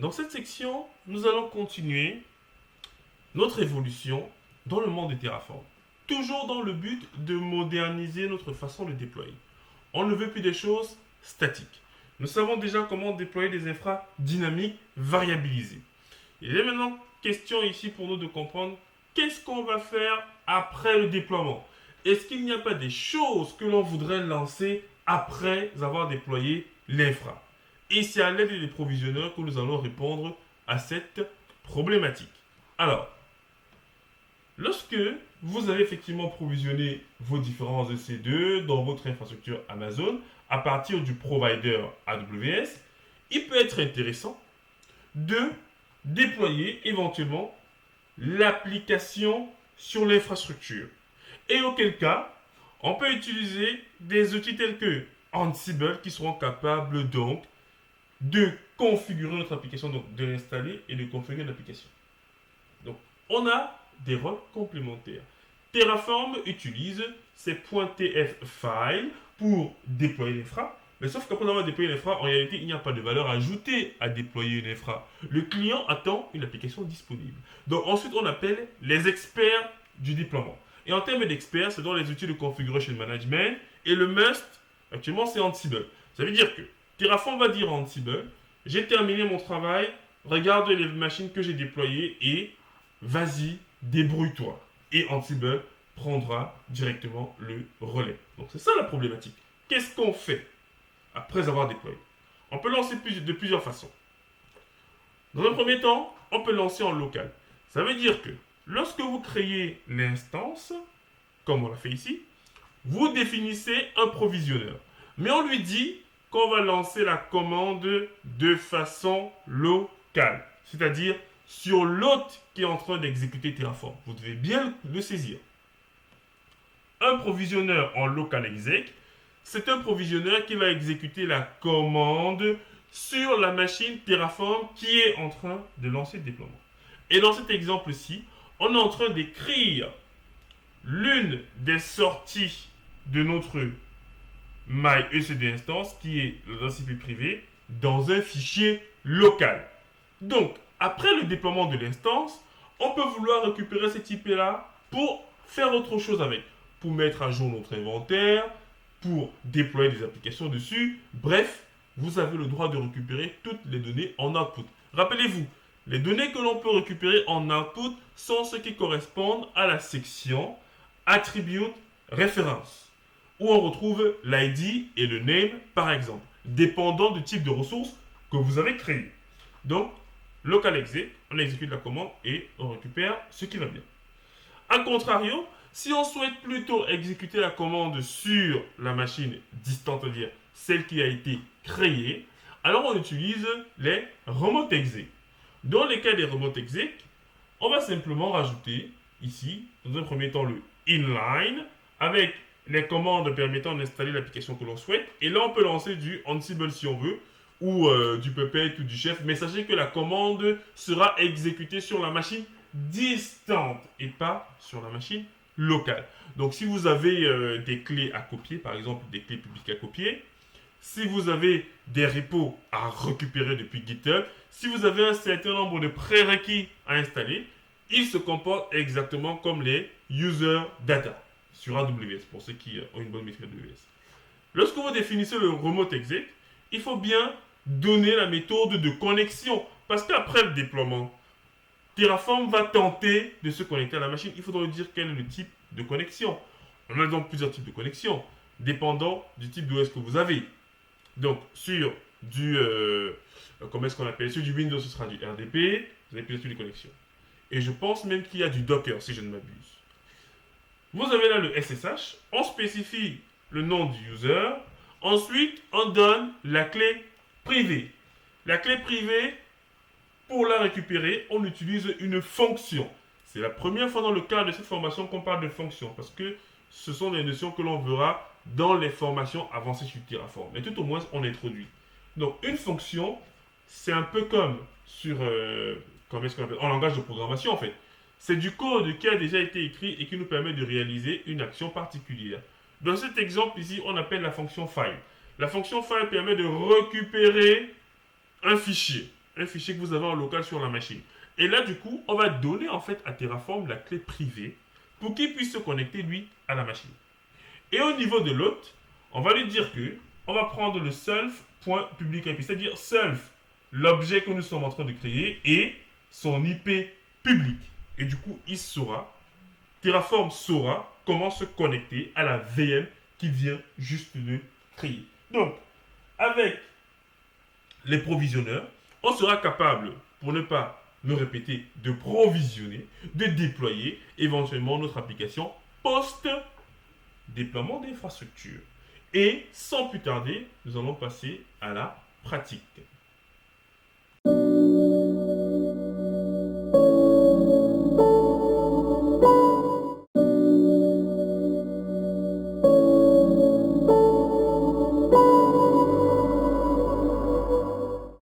Dans cette section, nous allons continuer notre évolution dans le monde de Terraform. Toujours dans le but de moderniser notre façon de déployer. On ne veut plus des choses statiques. Nous savons déjà comment déployer des infras dynamiques variabilisées. Il est maintenant question ici pour nous de comprendre qu'est-ce qu'on va faire après le déploiement. Est-ce qu'il n'y a pas des choses que l'on voudrait lancer après avoir déployé l'infra? Et c'est à l'aide des provisionneurs que nous allons répondre à cette problématique. Alors, lorsque vous avez effectivement provisionné vos différents EC2 dans votre infrastructure Amazon à partir du provider AWS, il peut être intéressant de déployer éventuellement l'application sur l'infrastructure. Et auquel cas, on peut utiliser des outils tels que Ansible qui seront capables donc de configurer notre application, donc de l'installer et de configurer l'application. Donc, on a des rôles complémentaires. Terraform utilise ces .tf files pour déployer l'infra, mais sauf qu'après avoir déployé l'infra, en réalité, il n'y a pas de valeur ajoutée à déployer une infra. Le client attend une application disponible. Donc, ensuite, on appelle les experts du déploiement. Et en termes d'experts, c'est dans les outils de configuration management. Et le must, actuellement, c'est Ansible. Ça veut dire que Terraform va dire à Ansible, j'ai terminé mon travail, regarde les machines que j'ai déployées et vas-y, débrouille-toi. Et Ansible prendra directement le relais. Donc c'est ça la problématique. Qu'est-ce qu'on fait après avoir déployé? On peut lancer de plusieurs façons. Dans un premier temps, on peut lancer en local. Ça veut dire que lorsque vous créez l'instance, comme on l'a fait ici, vous définissez un provisionneur. Mais on lui dit qu'on va lancer la commande de façon locale. C'est-à-dire sur l'hôte qui est en train d'exécuter Terraform. Vous devez bien le saisir. Un provisionneur en local exec, c'est un provisionneur qui va exécuter la commande sur la machine Terraform qui est en train de lancer le déploiement. Et dans cet exemple-ci, on est en train d'écrire l'une des sorties de notre MyECD instance qui est le TCP privé dans un fichier local. Donc, après le déploiement de l'instance, on peut vouloir récupérer cet IP-là pour faire autre chose avec, pour mettre à jour notre inventaire, pour déployer des applications dessus. Bref, vous avez le droit de récupérer toutes les données en output. Rappelez-vous, les données que l'on peut récupérer en output sont ceux qui correspondent à la section Attribute Reference, où on retrouve l'ID et le name, par exemple, dépendant du type de ressources que vous avez créé. Donc, local exec, on exécute la commande et on récupère ce qui va bien. A contrario, si on souhaite plutôt exécuter la commande sur la machine distante, c'est-à-dire celle qui a été créée, alors on utilise les remote exec. Dans les cas des remote exec, on va simplement rajouter ici, dans un premier temps, le inline avec les commandes permettant d'installer l'application que l'on souhaite. Et là, on peut lancer du Ansible si on veut, ou du Puppet ou du Chef. Mais sachez que la commande sera exécutée sur la machine distante et pas sur la machine locale. Donc, si vous avez des clés à copier, par exemple des clés publiques à copier, si vous avez des repos à récupérer depuis GitHub, si vous avez un certain nombre de prérequis à installer, ils se comportent exactement comme les user data sur AWS, pour ceux qui ont une bonne maîtrise d'AWS. Lorsque vous définissez le remote exec, il faut bien donner la méthode de connexion, parce qu'après le déploiement, Terraform va tenter de se connecter à la machine. Il faudra lui dire quel est le type de connexion. On a donc plusieurs types de connexions, dépendant du type d'OS que vous avez. Donc, sur du, comment est-ce qu'on appelle, sur du Windows, ce sera du RDP, vous avez plusieurs types de connexions. Et je pense même qu'il y a du Docker, si je ne m'abuse. Vous avez là le SSH, on spécifie le nom du user, ensuite on donne la clé privée. La clé privée, pour la récupérer, on utilise une fonction. C'est la première fois dans le cadre de cette formation qu'on parle de fonction, parce que ce sont des notions que l'on verra dans les formations avancées sur Terraform. Mais tout au moins, on introduit. Donc, une fonction, c'est un peu comme sur, comment est-ce qu'on appelle, en langage de programmation en fait. C'est du code qui a déjà été écrit et qui nous permet de réaliser une action particulière. Dans cet exemple ici, on appelle la fonction file. La fonction file permet de récupérer un fichier. un fichier que vous avez en local sur la machine. Et là, du coup, on va donner en fait à Terraform la clé privée pour qu'il puisse se connecter, lui, à la machine. Et au niveau de l'hôte, on va lui dire que on va prendre le self.public IP, c'est-à-dire self, l'objet que nous sommes en train de créer, et son IP public. Et du coup, il saura, Terraform saura comment se connecter à la VM qu'il vient juste de créer. Donc, avec les provisionneurs, on sera capable, pour ne pas me répéter, de provisionner, de déployer éventuellement notre application post-déploiement d'infrastructure. Et sans plus tarder, nous allons passer à la pratique.